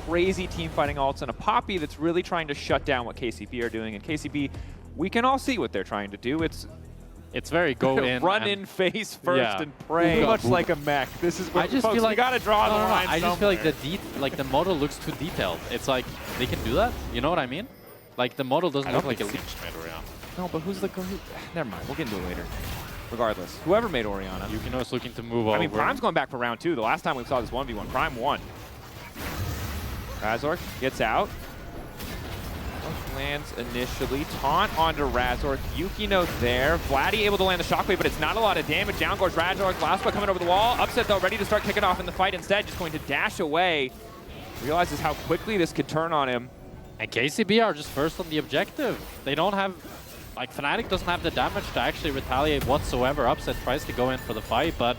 crazy team fighting ults and a Poppy that's really trying to shut down what KCB are doing. And KCB, we can all see what they're trying to do. It's very go in, run in face first and pray. Pretty much like a mech. This is what I just folks, feel like we gotta draw the line. I just feel like the model looks too detailed. It's like they can do that. You know what I mean? Like the model doesn't look like a leech made Orianna. No, but who's the never mind. We'll get into it later. Regardless, whoever made Orianna. Yukino is looking to move over. I mean, Prime's going back for round 2. The last time we saw this 1v1, Prime won. Razork gets out. Lands initially. Taunt onto Razork. Yukino there. Vladi able to land the shockwave, but it's not a lot of damage. Down goes Razork. Lospa coming over the wall. Upset though, ready to start kicking off in the fight instead. Just going to dash away. Realizes how quickly this could turn on him. And KCB are just first on the objective. They don't have, like Fnatic doesn't have the damage to actually retaliate whatsoever. Upset tries to go in for the fight, but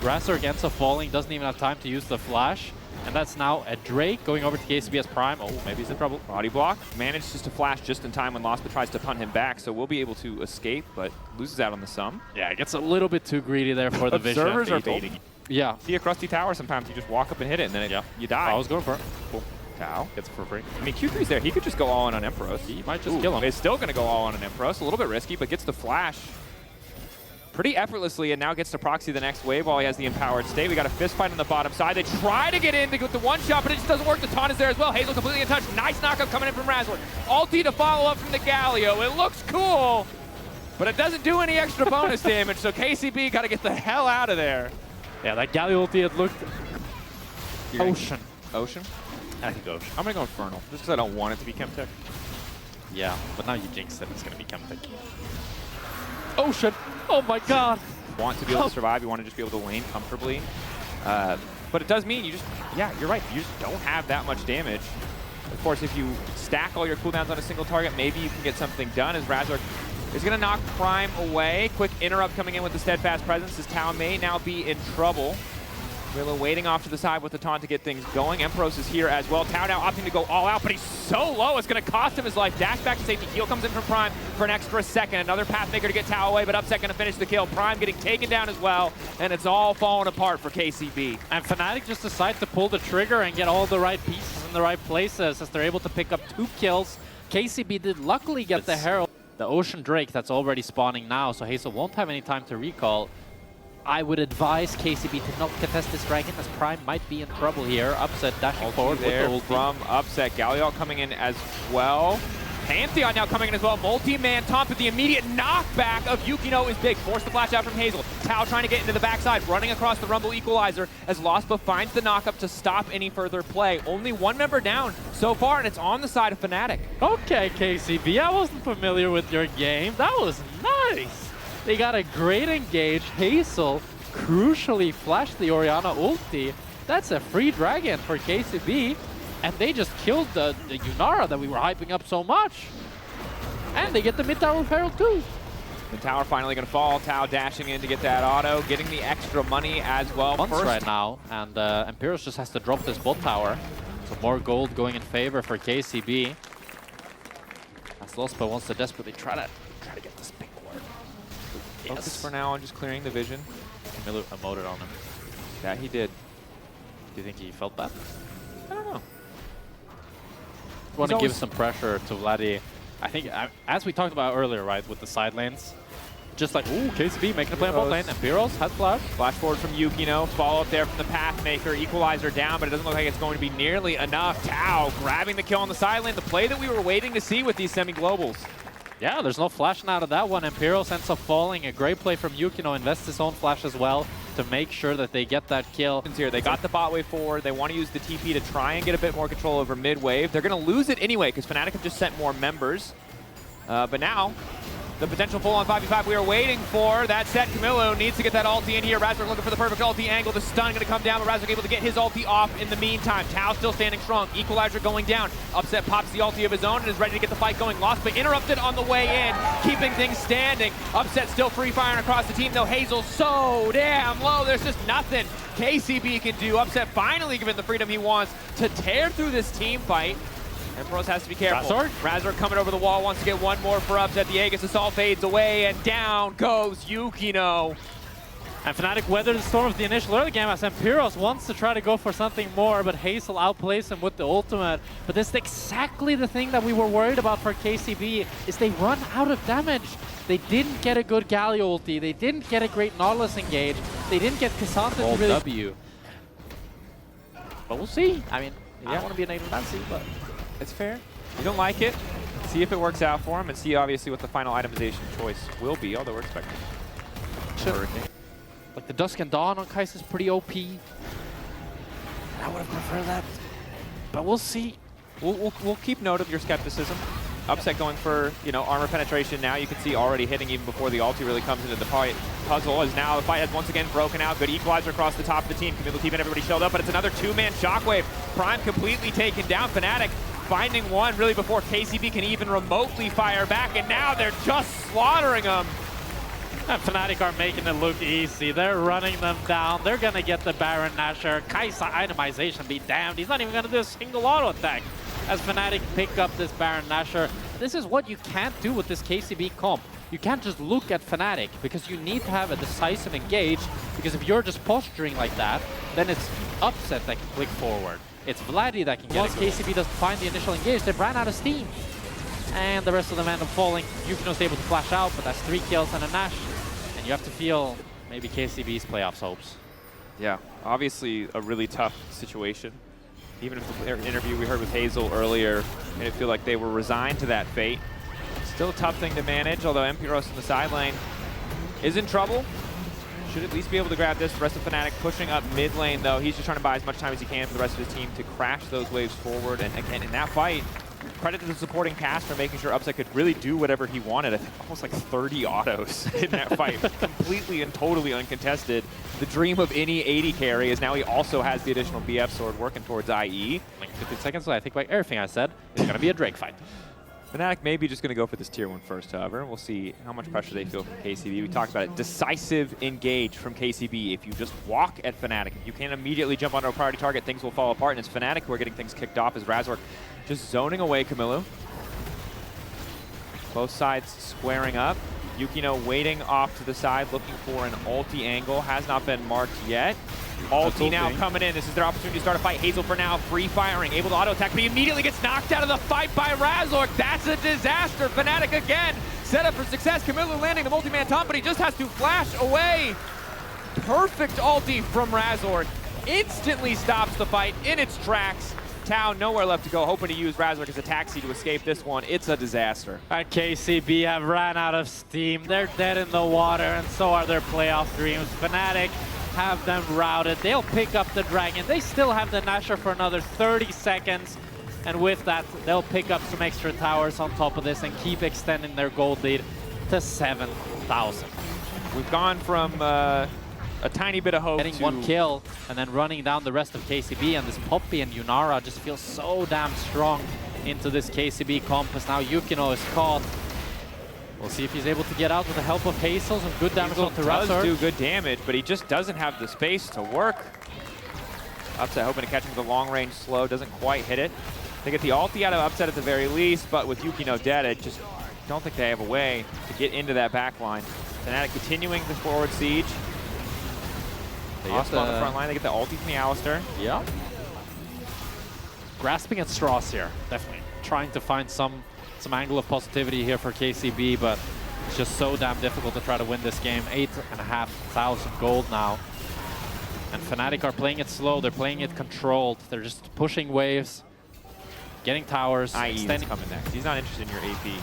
Razork ends up falling, doesn't even have time to use the flash. And that's now a Drake going over to KCB as Prime. Oh, maybe he's in trouble. Body block. Manages to flash just in time when Lospa tries to punt him back, so we'll be able to escape, but loses out on the sum. Yeah, it gets a little bit too greedy there for the vision. Observers are baiting. Yeah. See a crusty tower, sometimes you just walk up and hit it, and then you die. I was going for it. Cool. Tao gets it for free. I mean, Q3's there. He could just go all in on Empyros. He might just kill him. He's still going to go all in on Empyros. A little bit risky, but gets the flash pretty effortlessly, and now gets to proxy the next wave while he has the empowered state. We got a fist fight on the bottom side. They try to get in to get the one shot, but it just doesn't work. The taunt is there as well. Hazel completely in touch. Nice knockup coming in from Razork. Ulti to follow up from the Galio. It looks cool, but it doesn't do any extra bonus damage, so KCB got to get the hell out of there. Yeah, that Galio ulti, it looked... Ocean. Ocean? I think Ocean. I'm going to go Infernal, just because I don't want it to be Chemtech. Yeah, but now you jinxed it. It's going to be Chemtech. Ocean! Oh my god! Want to be able to survive, you want to just be able to lane comfortably. But it does mean you just, yeah, you're right, you just don't have that much damage. Of course, if you stack all your cooldowns on a single target, maybe you can get something done, as Razork is going to knock Prime away. Quick interrupt coming in with the Steadfast Presence, as Tao may now be in trouble. Willow waiting off to the side with the taunt to get things going. Empyros is here as well. Tao now opting to go all out, but he's so low, it's going to cost him his life. Dash back to safety. Heal comes in from Prime for an extra second. Another Pathmaker to get Tao away, but Upset going to finish the kill. Prime getting taken down as well, and it's all falling apart for KCB. And Fnatic just decide to pull the trigger and get all the right pieces in the right places as they're able to pick up 2 kills. KCB did luckily get the Herald. The Ocean Drake that's already spawning now, so Hazel won't have any time to recall. I would advise KCB to not contest this dragon, as Prime might be in trouble here. Upset dashing forward there with the from Upset. Galio coming in as well. Pantheon now coming in as well. Multi-man taunt, but the immediate knockback of Yukino is big. Force the flash out from Hazel. Tao trying to get into the backside, running across the Rumble Equalizer as Lospa finds the knockup to stop any further play. Only one member down so far, and it's on the side of Fnatic. Okay, KCB, I wasn't familiar with your game. That was nice. They got a great engage. Hazel crucially flashed the Orianna ulti. That's a free dragon for KCB. And they just killed the Yunara that we were hyping up so much. And they get the mid-tower Herald too. The tower finally going to fall. Tao dashing in to get that auto, getting the extra money as well. Months right now, and Empyros just has to drop this bot tower. So more gold going in favor for KCB. As Lospa wants to desperately try to get this big ward. Focus for now on just clearing the vision. Kamiloo emoted on him. Yeah, he did. Do you think he felt that? I don't know. Want to give some pressure to Vladi. I think, as we talked about earlier, right, with the side lanes, just like, ooh, KCB making a play on bot lane. Empyros has flash. Flash forward from Yukino. Follow up there from the Pathmaker. Equalizer down, but it doesn't look like it's going to be nearly enough. Tao grabbing the kill on the side lane. The play that we were waiting to see with these semi-globals. Yeah, there's no flashing out of that one. Empyros ends up falling. A great play from Yukino. Invests his own flash as well to make sure that they get that kill. Here, they got the bot wave forward. They want to use the TP to try and get a bit more control over mid wave. They're going to lose it anyway because Fnatic have just sent more members. But now, the potential full-on 5v5 we are waiting for. That said, Kamiloo needs to get that ulti in here. Razork looking for the perfect ulti angle. The stun going to come down, but Razork able to get his ulti off in the meantime. Tao still standing strong. Equalizer going down. Upset pops the ulti of his own and is ready to get the fight going. Lost, but interrupted on the way in, keeping things standing. Upset still free firing across the team, though. Hazel so damn low. There's just nothing KCB can do. Upset finally given the freedom he wants to tear through this team fight. Empyros has to be careful. Razork coming over the wall, wants to get one more for Upset. The Aegis Assault fades away, and down goes Yukino. And Fnatic weathered the storm of the initial early game as Empyros wants to try to go for something more, but Hazel outplays him with the ultimate. But this is exactly the thing that we were worried about for KCB, is they run out of damage. They didn't get a good Galio ulti, they didn't get a great Nautilus engage, they didn't get Cassandra to really... W. But we'll see. I mean, I Yeah. don't want to be a negative Nancy, but... It's fair. You don't like it. See if it works out for him and see obviously what the final itemization choice will be, although we're expecting Hurricane. Like the Dusk and Dawn on Kai'Sa is pretty OP. I would have preferred that, but we'll see. We'll keep note of your skepticism. Upset going for, you know, armor penetration now. You can see already hitting even before the ulti really comes into the fight. Puzzle is now the fight has once again broken out. Good equalizer across the top of the team. Kamiloo keeping everybody shelled up, but it's another two-man shockwave. Prime completely taken down. Fnatic finding one really before KCB can even remotely fire back, and now they're just slaughtering them. And Fnatic are making it look easy. They're running them down. They're gonna get the Baron Nashor. Kai'Sa itemization be damned. He's not even gonna do a single auto attack as Fnatic pick up this Baron Nashor. This is what you can't do with this KCB comp. You can't just look at Fnatic because you need to have a decisive engage, because if you're just posturing like that, then it's Upset that can click forward. It's Vladi that can get it. KCB doesn't find the initial engage. They ran out of steam. And the rest of them end up falling. Yukino's able to flash out, but that's 3 kills and a Nash. And you have to feel maybe KCB's playoffs hopes. Yeah, obviously a really tough situation. Even if the interview we heard with Hazel earlier made it feel like they were resigned to that fate. Still a tough thing to manage, although Empyros in the side lane is in trouble. Should at least be able to grab this. The rest of Fnatic pushing up mid lane, though. He's just trying to buy as much time as he can for the rest of his team to crash those waves forward. And again, in that fight, credit to the supporting cast for making sure Upset could really do whatever he wanted. I think almost like 30 autos in that fight. Completely and totally uncontested. The dream of any 80 carry is now he also has the additional BF sword working towards IE. Like 15 seconds, so I think like everything I said, it's going to be a Drake fight. Fnatic may be just going to go for this tier 1 first, however. We'll see how much pressure they feel from KCB. We talked about it. Decisive engage from KCB. If you just walk at Fnatic, if you can't immediately jump onto a priority target, things will fall apart. And it's Fnatic who are getting things kicked off as Razork just zoning away Kamiloo. Both sides squaring up. Yukino waiting off to the side, looking for an ulti angle. Has not been marked yet. Ulti now coming in. This is their opportunity to start a fight. Hazel for now, free firing, able to auto attack, but he immediately gets knocked out of the fight by Razork. That's a disaster. Fnatic again, set up for success. Kamiloo landing the multi-man taunt, but he just has to flash away. Perfect ulti from Razork. Instantly stops the fight in its tracks. Tau nowhere left to go, hoping to use Razork as a taxi to escape this one. It's a disaster. And KCB have ran out of steam. They're dead in the water, and so are their playoff dreams. Fnatic have them routed. They'll pick up the Dragon. They still have the Nashor for another 30 seconds. And with that, they'll pick up some extra towers on top of this and keep extending their gold lead to 7,000. We've gone from a tiny bit of hope Getting to 1 kill and then running down the rest of KCB, and this Poppy and Yunara just feel so damn strong into this KCB compass. Now Yukino is caught. We'll see if he's able to get out with the help of Hazel. Some good damage onto Razork. Does do good damage, but he just doesn't have the space to work. Upset hoping to catch him with a long-range slow, doesn't quite hit it. They get the ulti out of Upset at the very least, but with Yukino dead, I just don't think they have a way to get into that back line. Fnatic continuing the forward siege. Lospa on the front line, they get the ulti from the Alistar. Yeah. Grasping at straws here, definitely. Trying to find some angle of positivity here for KCB, but it's just so damn difficult to try to win this game. 8,500 gold now. And Fnatic are playing it slow, they're playing it controlled. They're just pushing waves, getting towers, IE is coming next. He's not interested in your AP.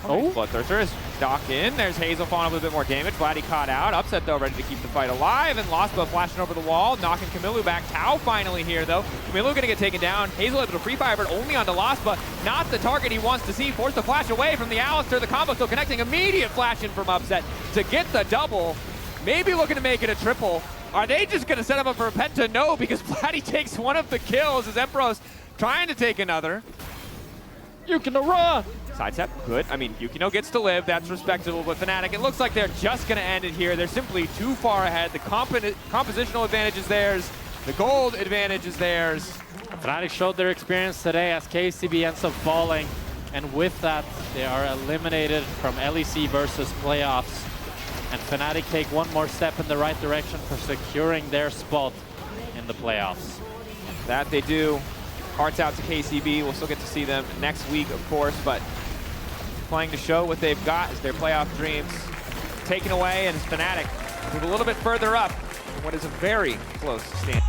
Oh, Bloodthirster is docked in. There's Hazel falling up with a bit more damage. Vladi caught out. Upset, though, ready to keep the fight alive. And Lospa flashing over the wall, knocking Kamiloo back. Tau finally here, though. Kamiloo going to get taken down. Hazel able to free fire, but only onto Lospa. Not the target he wants to see. Forced to flash away from the Alistar. The combo still connecting. Immediate flash in from Upset to get the double. Maybe looking to make it a triple. Are they just going to set him up for a penta? No, because Vladi takes one of the kills as Empyros trying to take another. Yukino run! Sidestep, good. I mean, Yukino gets to live. That's respectable. But Fnatic, it looks like they're just going to end it here. They're simply too far ahead. The compositional advantage is theirs. The gold advantage is theirs. Fnatic showed their experience today as KCB ends up falling. And with that, they are eliminated from LEC versus playoffs. And Fnatic take one more step in the right direction for securing their spot in the playoffs. That they do. Hearts out to KCB. We'll still get to see them next week, of course, but playing to show what they've got as their playoff dreams taken away, and Fnatic move a little bit further up in what is a very close stand.